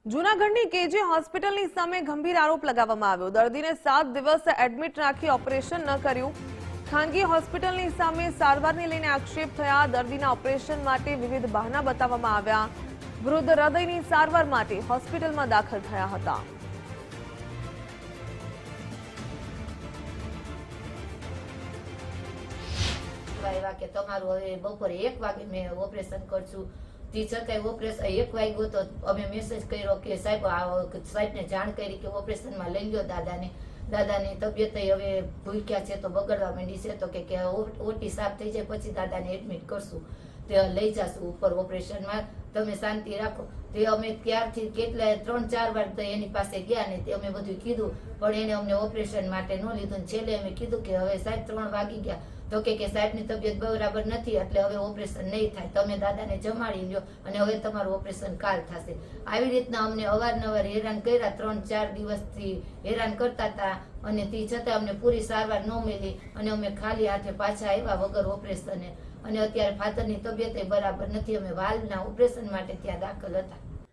જૂનાગઢની કેજી હોસ્પિટલની સામે ગંભીર આરોપ લગાવવામાં આવ્યો। દર્દીને 7 દિવસ એડમિટ રાખી ઓપરેશન ન કર્યું। ખાનગી હોસ્પિટલની સામે સારવારને લઈને આક્ષેપ થયા। દર્દીના ઓપરેશન માટે વિવિધ બહાના બતાવવામાં આવ્યા। વૃદ્ધ હૃદયની સારવાર માટે હોસ્પિટલમાં દાખલ થયા હતા। કે તમારું હવે બપોરે 1 વાગે મેં ઓપરેશન કરશું। તે છતાંય ઓપરેશન 1 વાગ્યો તો અમે મેસેજ કર્યો કે સાહેબને જાણ કરી કે ઓપરેશનમાં લઈ લો દાદાની તબિયત હવે ભૂખ્યા છે તો બગડવા માંડી છે, તો કે ઓટી સાફ થઈ જાય પછી દાદાને એડમિટ કરશું, તે લઈ જશું ઉપર ઓપરેશનમાં, તમે શાંતિ રાખો। તે અમે ત્યારથી કેટલા 3-4 વાર તો એની પાસે ગયા ને તે અમે બધું કીધું, પણ એને અમને ઓપરેશન માટે ન લીધું। છેલ્લે અમે કીધું કે હવે સાહેબ 3 વાગી ગયા તો કે સાહેબની તબિયત બરાબર નથી એટલે હવે ઓપરેશન નહીં થાય, તમે દાદાને જમાડી લો અને હવે તમારું ઓપરેશન કાલ થશે। આવી રીતના અમને અવારનવાર હેરાન કર્યા, 3-4 દિવસથી હેરાન કરતા હતા અને તે છતાં અમને પૂરી સારવાર ન મળી અને અમે ખાલી હાથે પાછા આવ્યા વગર ઓપરેશને। અને અત્યારે ફાધરની તબિયત બરાબર નથી, અમે વાલ્વના ઓપરેશન માટે ત્યાં દાખલ હતા।